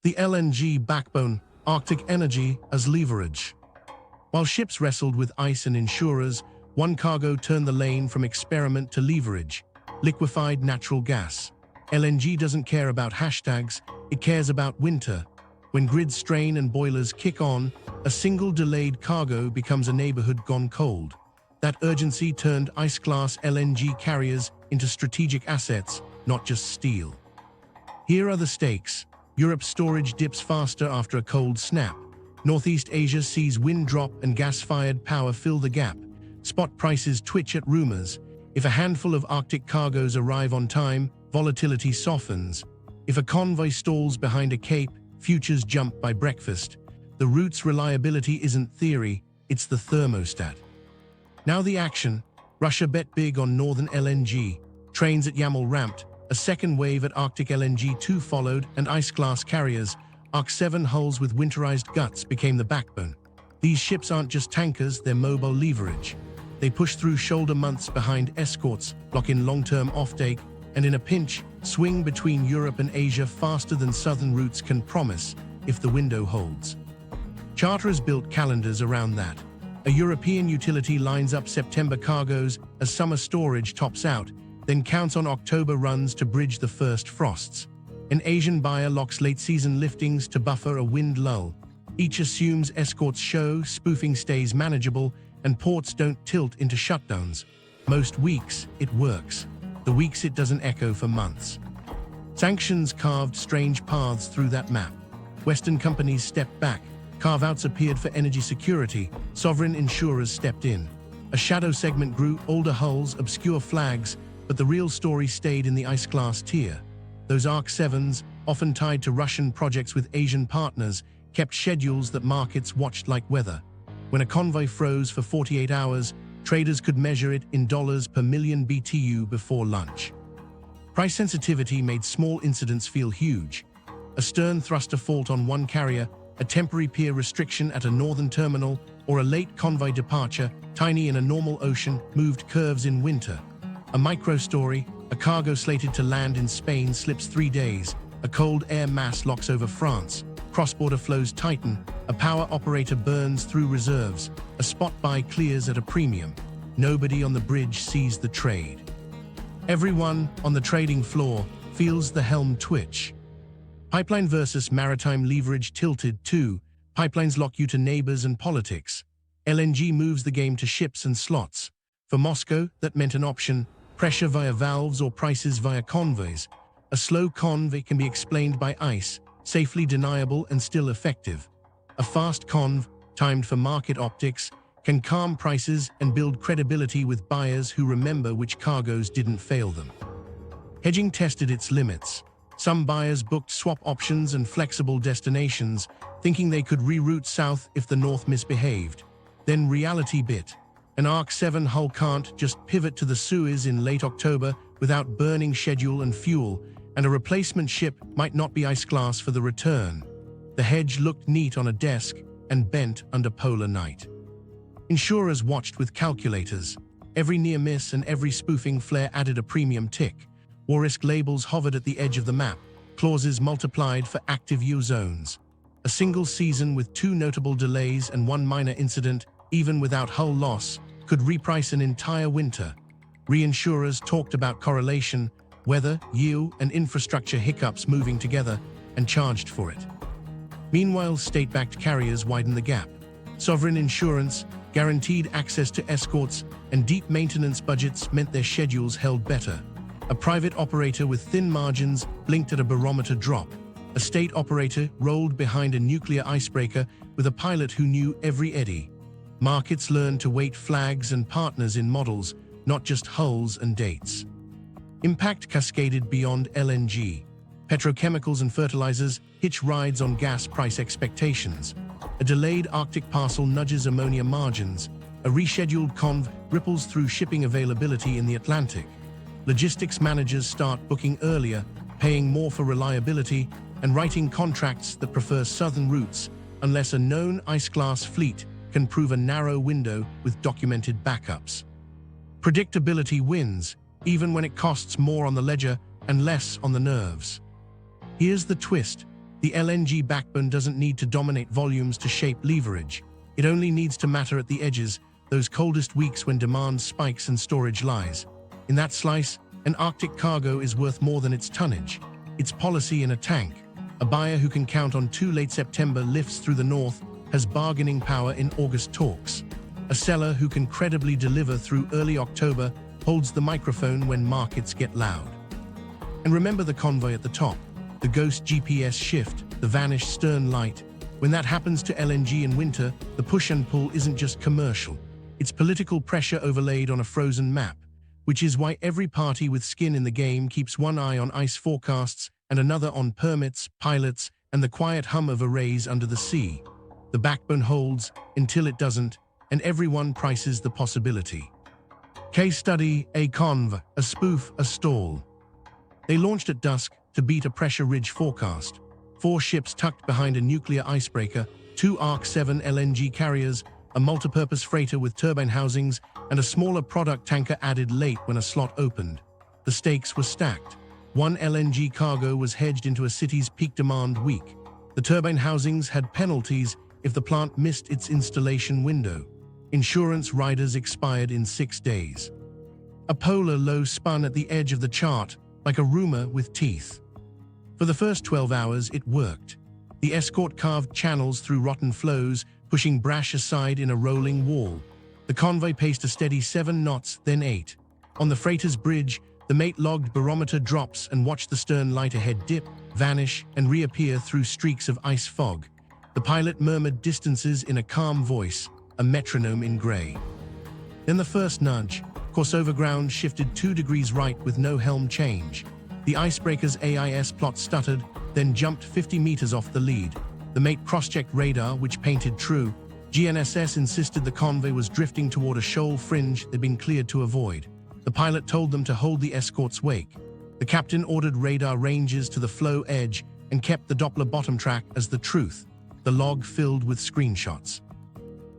The LNG backbone, Arctic energy as leverage. While ships wrestled with ice and insurers, one cargo turned the lane from experiment to leverage: liquefied natural gas. LNG doesn't care about hashtags, it cares about winter. When grids strain and boilers kick on, a single delayed cargo becomes a neighborhood gone cold. That urgency turned ice-class LNG carriers into strategic assets, not just steel. Here are the stakes. Europe's storage dips faster after a cold snap. Northeast Asia sees wind drop and gas-fired power fill the gap. Spot prices twitch at rumors. If a handful of Arctic cargoes arrive on time, volatility softens. If a convoy stalls behind a cape, futures jump by breakfast. The route's reliability isn't theory, it's the thermostat. Now the action. Russia bet big on northern LNG. Trains at Yamal ramped. A second wave at Arctic LNG-2 followed, and ice-class carriers, Arc-7 hulls with winterized guts, became the backbone. These ships aren't just tankers, they're mobile leverage. They push through shoulder months behind escorts, lock in long-term offtake, and in a pinch, swing between Europe and Asia faster than southern routes can promise, if the window holds. Charterers built calendars around that. A European utility lines up September cargoes as summer storage tops out, then counts on October runs to bridge the first frosts. An Asian buyer locks late-season liftings to buffer a wind lull. Each assumes escorts show, spoofing stays manageable, and ports don't tilt into shutdowns. Most weeks, it works. The weeks it doesn't echo for months. Sanctions carved strange paths through that map. Western companies stepped back. Carve-outs appeared for energy security. Sovereign insurers stepped in. A shadow segment grew, older hulls, obscure flags, but the real story stayed in the ice-class tier. Those Arc-7s, often tied to Russian projects with Asian partners, kept schedules that markets watched like weather. When a convoy froze for 48 hours, traders could measure it in dollars per million BTU before lunch. Price sensitivity made small incidents feel huge. A stern thruster fault on one carrier, a temporary pier restriction at a northern terminal, or a late convoy departure, tiny in a normal ocean, moved curves in winter. A micro-story, a cargo slated to land in Spain slips 3 days, a cold air mass locks over France, cross-border flows tighten, a power operator burns through reserves, a spot buy clears at a premium. Nobody on the bridge sees the trade. Everyone on the trading floor feels the helm twitch. Pipeline versus maritime leverage tilted too. Pipelines lock you to neighbors and politics. LNG moves the game to ships and slots. For Moscow, that meant an option: pressure via valves or prices via convoys. A slow convoy can be explained by ice, safely deniable and still effective. A fast conv, timed for market optics, can calm prices and build credibility with buyers who remember which cargoes didn't fail them. Hedging tested its limits. Some buyers booked swap options and flexible destinations, thinking they could reroute south if the north misbehaved. Then reality bit. An Arc-7 hull can't just pivot to the Suez in late October without burning schedule and fuel, and a replacement ship might not be ice-class for the return. The hedge looked neat on a desk and bent under polar night. Insurers watched with calculators. Every near miss and every spoofing flare added a premium tick. War risk labels hovered at the edge of the map, clauses multiplied for active U zones. A single season with 2 notable delays and 1 minor incident, even without hull loss, could reprice an entire winter. Reinsurers talked about correlation, weather, yield, and infrastructure hiccups moving together, and charged for it. Meanwhile, state-backed carriers widened the gap. Sovereign insurance, guaranteed access to escorts, and deep maintenance budgets meant their schedules held better. A private operator with thin margins blinked at a barometer drop. A state operator rolled behind a nuclear icebreaker with a pilot who knew every eddy. Markets learned to weight flags and partners in models, not just hulls and dates. Impact cascaded beyond LNG. Petrochemicals and fertilizers hitch rides on gas price expectations. A delayed Arctic parcel nudges ammonia margins. A rescheduled conv ripples through shipping availability in the Atlantic. Logistics managers start booking earlier, paying more for reliability, and writing contracts that prefer southern routes, unless a known ice-class fleet can prove a narrow window with documented backups. Predictability wins, even when it costs more on the ledger and less on the nerves. Here's the twist. The LNG backbone doesn't need to dominate volumes to shape leverage. It only needs to matter at the edges, those coldest weeks when demand spikes and storage lies. In that slice, an Arctic cargo is worth more than its tonnage. Its policy in a tank. A buyer who can count on 2 late September lifts through the north has bargaining power in August talks. A seller who can credibly deliver through early October holds the microphone when markets get loud. And remember the convoy at the top, the ghost GPS shift, the vanished stern light. When that happens to LNG in winter, the push and pull isn't just commercial. It's political pressure overlaid on a frozen map, which is why every party with skin in the game keeps one eye on ice forecasts and another on permits, pilots, and the quiet hum of arrays under the sea. The backbone holds until it doesn't, and everyone prices the possibility. Case study, a conv, a spoof, a stall. They launched at dusk to beat a pressure ridge forecast. 4 ships tucked behind a nuclear icebreaker, 2 ARC-7 LNG carriers, a multipurpose freighter with turbine housings, and a smaller product tanker added late when a slot opened. The stakes were stacked. 1 LNG cargo was hedged into a city's peak demand week. The turbine housings had penalties if the plant missed its installation window. Insurance riders expired in 6 days. A polar low spun at the edge of the chart, like a rumor with teeth. For the first 12 hours, it worked. The escort carved channels through rotten flows, pushing brash aside in a rolling wall. The convoy paced a steady 7 knots, then 8. On the freighter's bridge, the mate logged barometer drops and watched the stern light ahead dip, vanish, and reappear through streaks of ice fog. The pilot murmured distances in a calm voice, a metronome in gray. Then the first nudge, course over ground shifted 2 degrees right with no helm change. The icebreaker's AIS plot stuttered, then jumped 50 meters off the lead. The mate cross-checked radar, which painted true. GNSS insisted the convoy was drifting toward a shoal fringe they'd been cleared to avoid. The pilot told them to hold the escort's wake. The captain ordered radar ranges to the flow edge and kept the Doppler bottom track as the truth. The log filled with screenshots.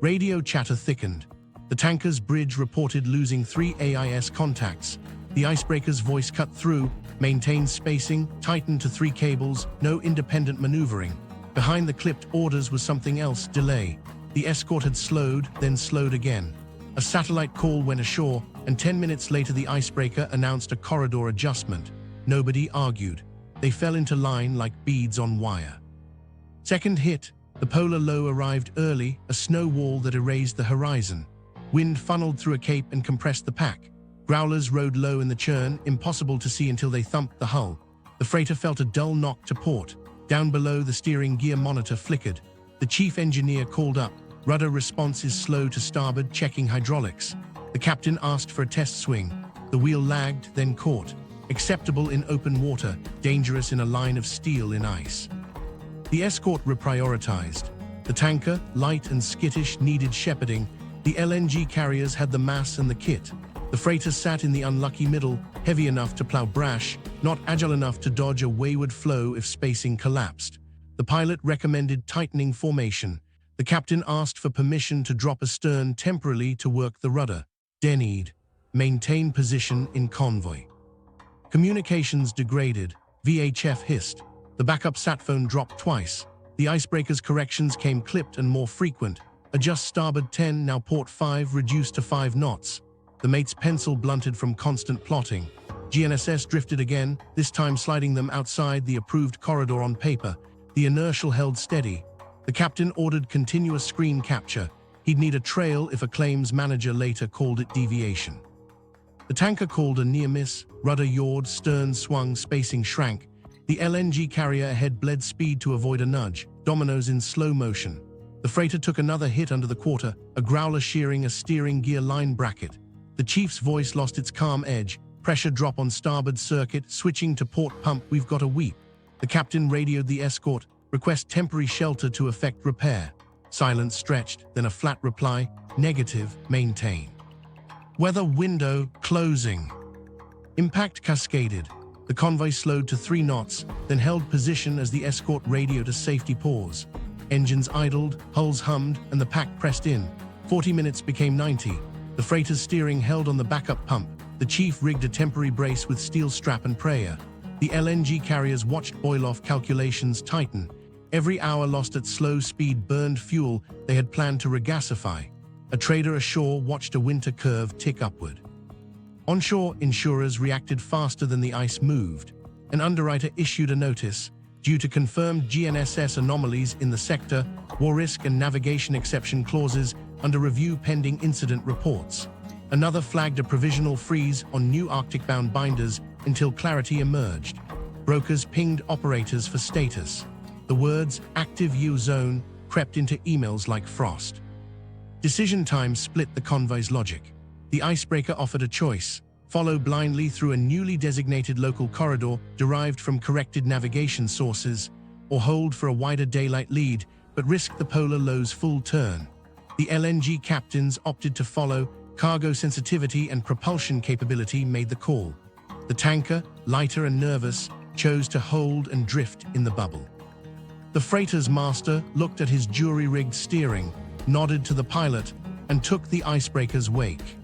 Radio chatter thickened. The tanker's bridge reported losing 3 AIS contacts. The icebreaker's voice cut through, maintained spacing, tightened to 3 cables, no independent maneuvering. Behind the clipped orders was something else, delay. The escort had slowed, then slowed again. A satellite call went ashore, and 10 minutes later the icebreaker announced a corridor adjustment. Nobody argued. They fell into line like beads on wire. Second hit, the polar low arrived early, a snow wall that erased the horizon. Wind funneled through a cape and compressed the pack. Growlers rode low in the churn, impossible to see until they thumped the hull. The freighter felt a dull knock to port. Down below, the steering gear monitor flickered. The chief engineer called up. Rudder response is slow to starboard, checking hydraulics. The captain asked for a test swing. The wheel lagged, then caught. Acceptable in open water, dangerous in a line of steel in ice. The escort reprioritized. The tanker, light and skittish, needed shepherding. The LNG carriers had the mass and the kit. The freighter sat in the unlucky middle, heavy enough to plow brash, not agile enough to dodge a wayward flow if spacing collapsed. The pilot recommended tightening formation. The captain asked for permission to drop astern temporarily to work the rudder. Denied. Maintain position in convoy. Communications degraded. VHF hissed. The backup sat phone dropped twice. The icebreaker's corrections came clipped and more frequent. Adjust starboard 10, now port 5 reduced to 5 knots. The mate's pencil blunted from constant plotting. GNSS drifted again, this time sliding them outside the approved corridor on paper. The inertial held steady. The captain ordered continuous screen capture. He'd need a trail if a claims manager later called it deviation. The tanker called a near miss. Rudder yawed, stern swung, spacing shrank. The LNG carrier ahead bled speed to avoid a nudge, dominoes in slow motion. The freighter took another hit under the quarter, a growler shearing a steering gear line bracket. The chief's voice lost its calm edge. Pressure drop on starboard circuit, switching to port pump, we've got a weep. The captain radioed the escort, request temporary shelter to effect repair. Silence stretched, then a flat reply, negative, maintain. Weather window closing. Impact cascaded. The convoy slowed to 3 knots, then held position as the escort radioed a safety pause. Engines idled, hulls hummed, and the pack pressed in. 40 minutes became 90. The freighter's steering held on the backup pump. The chief rigged a temporary brace with steel strap and prayer. The LNG carriers watched boil-off calculations tighten. Every hour lost at slow speed burned fuel they had planned to regasify. A trader ashore watched a winter curve tick upward. Onshore, insurers reacted faster than the ice moved. An underwriter issued a notice. Due to confirmed GNSS anomalies in the sector, war risk and navigation exception clauses under review pending incident reports. Another flagged a provisional freeze on new Arctic-bound binders until clarity emerged. Brokers pinged operators for status. The words "active U zone" crept into emails like frost. Decision time split the convoy's logic. The icebreaker offered a choice: follow blindly through a newly designated local corridor derived from corrected navigation sources, or hold for a wider daylight lead but risk the polar low's full turn. The LNG captains opted to follow. Cargo sensitivity and propulsion capability made the call. The tanker, lighter and nervous, chose to hold and drift in the bubble. The freighter's master looked at his jury-rigged steering, nodded to the pilot, and took the icebreaker's wake.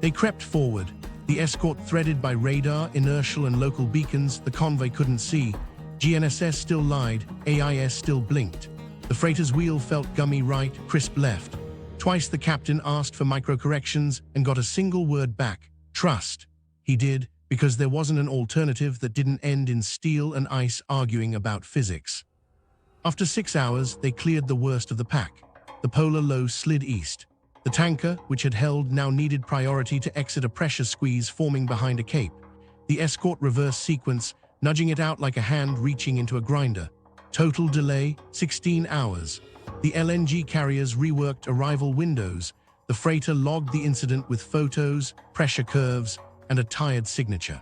They crept forward, the escort threaded by radar, inertial and local beacons the convoy couldn't see. GNSS still lied, AIS still blinked. The freighter's wheel felt gummy right, crisp left. Twice the captain asked for micro-corrections and got a single word back: trust. He did, because there wasn't an alternative that didn't end in steel and ice arguing about physics. After 6 hours, they cleared the worst of the pack. The polar low slid east. The tanker, which had held, now needed priority to exit a pressure squeeze forming behind a cape. The escort reverse sequence, nudging it out like a hand reaching into a grinder. Total delay, 16 hours. The LNG carriers reworked arrival windows. The freighter logged the incident with photos, pressure curves, and a tired signature.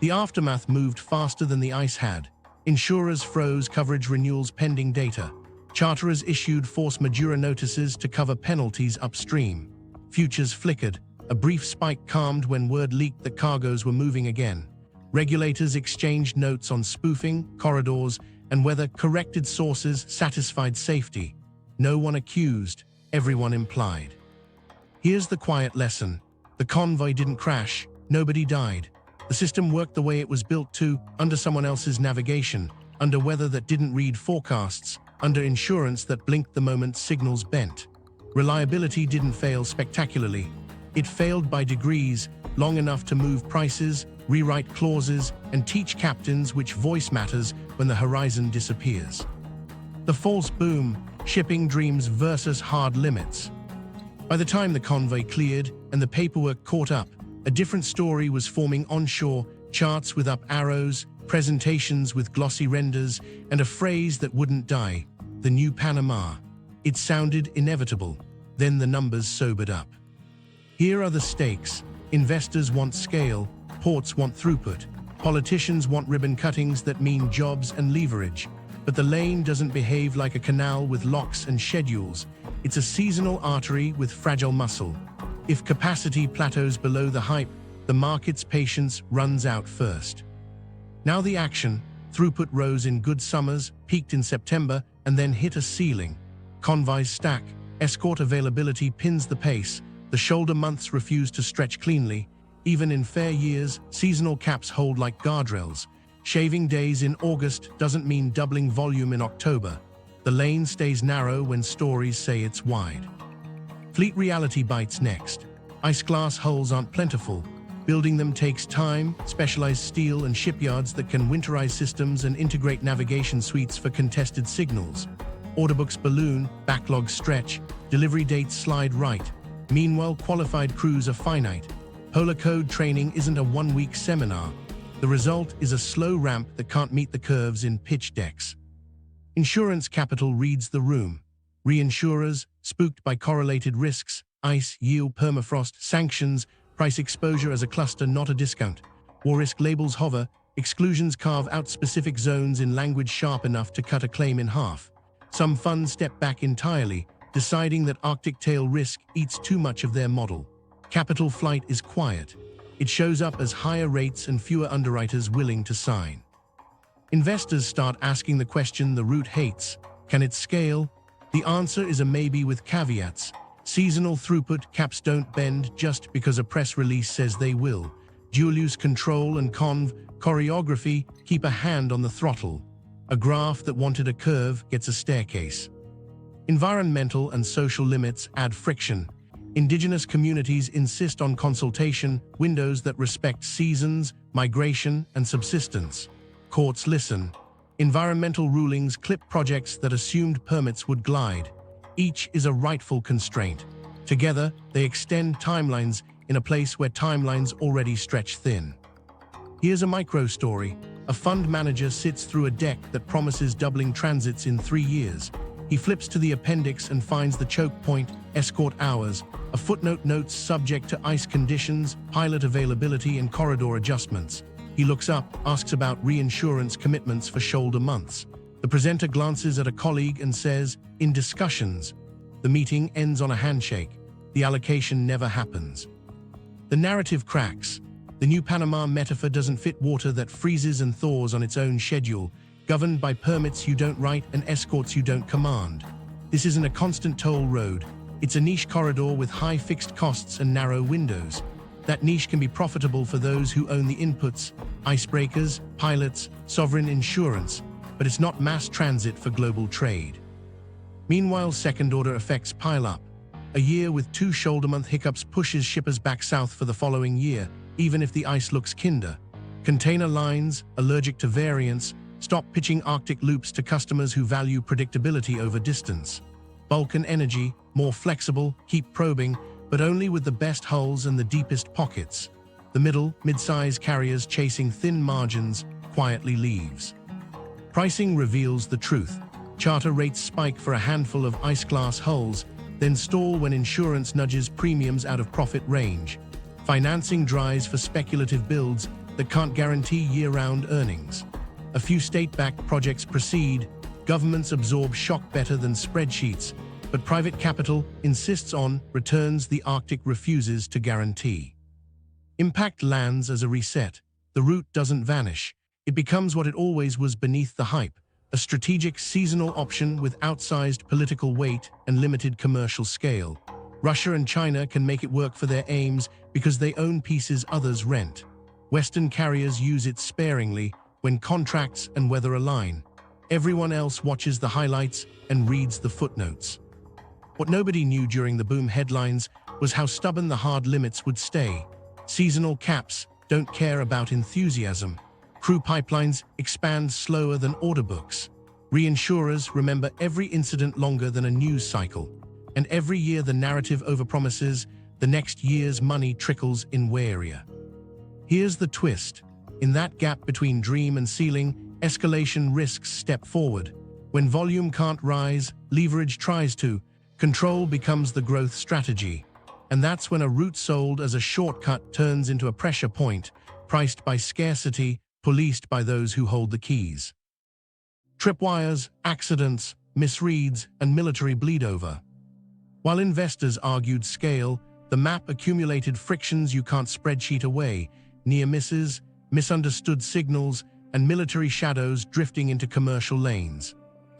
The aftermath moved faster than the ice had. Insurers froze coverage renewals pending data. Charterers issued force majeure notices to cover penalties upstream. Futures flickered. A brief spike calmed when word leaked that cargoes were moving again. Regulators exchanged notes on spoofing, corridors, and whether corrected sources satisfied safety. No one accused, everyone implied. Here's the quiet lesson. The convoy didn't crash, nobody died. The system worked the way it was built to, under someone else's navigation, under weather that didn't read forecasts, under insurance that blinked the moment signals bent. Reliability didn't fail spectacularly. It failed by degrees, long enough to move prices, rewrite clauses, and teach captains which voice matters when the horizon disappears. The false boom, shipping dreams versus hard limits. By the time the convoy cleared and the paperwork caught up, a different story was forming onshore: charts with up arrows, presentations with glossy renders, and a phrase that wouldn't die: the new Panama. It sounded inevitable. Then the numbers sobered up. Here are the stakes. Investors want scale, ports want throughput, politicians want ribbon cuttings that mean jobs and leverage. But the lane doesn't behave like a canal with locks and schedules. It's a seasonal artery with fragile muscle. If capacity plateaus below the hype, the market's patience runs out first. Now the action. Throughput rose in good summers, peaked in September, and then hit a ceiling. Convoys stack, escort availability pins the pace. The shoulder months refuse to stretch cleanly. Even in fair years, seasonal caps hold like guardrails. Shaving days in August doesn't mean doubling volume in October. The lane stays narrow when stories say it's wide. Fleet reality bites next. Ice class hulls aren't plentiful. Building them takes time, specialized steel and shipyards that can winterize systems and integrate navigation suites for contested signals. Order books balloon, backlogs stretch, delivery dates slide right. Meanwhile, qualified crews are finite. Polar code training isn't a one-week seminar. The result is a slow ramp that can't meet the curves in pitch decks. Insurance capital reads the room. Reinsurers, spooked by correlated risks, ice, yield, permafrost, sanctions, price exposure as a cluster, not a discount. War risk labels hover, exclusions carve out specific zones in language sharp enough to cut a claim in half. Some funds step back entirely, deciding that Arctic tail risk eats too much of their model. Capital flight is quiet. It shows up as higher rates and fewer underwriters willing to sign. Investors start asking the question the route hates: can it scale? The answer is a maybe with caveats. Seasonal throughput caps don't bend just because a press release says they will. Dual-use control and Choreography, keep a hand on the throttle. A graph that wanted a curve gets a staircase. Environmental and social limits add friction. Indigenous communities insist on consultation, windows that respect seasons, migration, and subsistence. Courts listen. Environmental rulings clip projects that assumed permits would glide. Each is a rightful constraint. Together, they extend timelines in a place where timelines already stretch thin. Here's a micro story. A fund manager sits through a deck that promises doubling transits in 3 years. He flips to the appendix and finds the choke point, escort hours. A footnote notes subject to ice conditions, pilot availability, and corridor adjustments. He looks up, asks about reinsurance commitments for shoulder months. The presenter glances at a colleague and says, "In discussions." The meeting ends on a handshake. The allocation never happens. The narrative cracks. The new Panama metaphor doesn't fit water that freezes and thaws on its own schedule, governed by permits you don't write and escorts you don't command. This isn't a constant toll road. It's a niche corridor with high fixed costs and narrow windows. That niche can be profitable for those who own the inputs, icebreakers, pilots, sovereign insurance, but it's not mass transit for global trade. Meanwhile, second-order effects pile up. A year with 2 shoulder-month hiccups pushes shippers back south for the following year, even if the ice looks kinder. Container lines, allergic to variance, stop pitching Arctic loops to customers who value predictability over distance. Bulk and energy, more flexible, keep probing, but only with the best hulls and the deepest pockets. The mid-size carriers chasing thin margins quietly leaves. Pricing reveals the truth. Charter rates spike for a handful of ice-class hulls, then stall when insurance nudges premiums out of profit range. Financing dries for speculative builds that can't guarantee year-round earnings. A few state-backed projects proceed. Governments absorb shock better than spreadsheets, but private capital insists on returns the Arctic refuses to guarantee. Impact lands as a reset. The route doesn't vanish. It becomes what it always was beneath the hype, a strategic seasonal option with outsized political weight and limited commercial scale. Russia and China can make it work for their aims because they own pieces others rent. Western carriers use it sparingly when contracts and weather align. Everyone else watches the highlights and reads the footnotes. What nobody knew during the boom headlines was how stubborn the hard limits would stay. Seasonal caps don't care about enthusiasm. Crew pipelines expand slower than order books. Reinsurers remember every incident longer than a news cycle. And every year the narrative overpromises, the next year's money trickles in warier. Here's the twist. In that gap between dream and ceiling, escalation risks step forward. When volume can't rise, leverage tries to. Control becomes the growth strategy. And that's when a route sold as a shortcut turns into a pressure point, priced by scarcity, policed by those who hold the keys. Tripwires, accidents, misreads, and military bleed-over. While investors argued scale, the map accumulated frictions you can't spreadsheet away, near misses, misunderstood signals, and military shadows drifting into commercial lanes.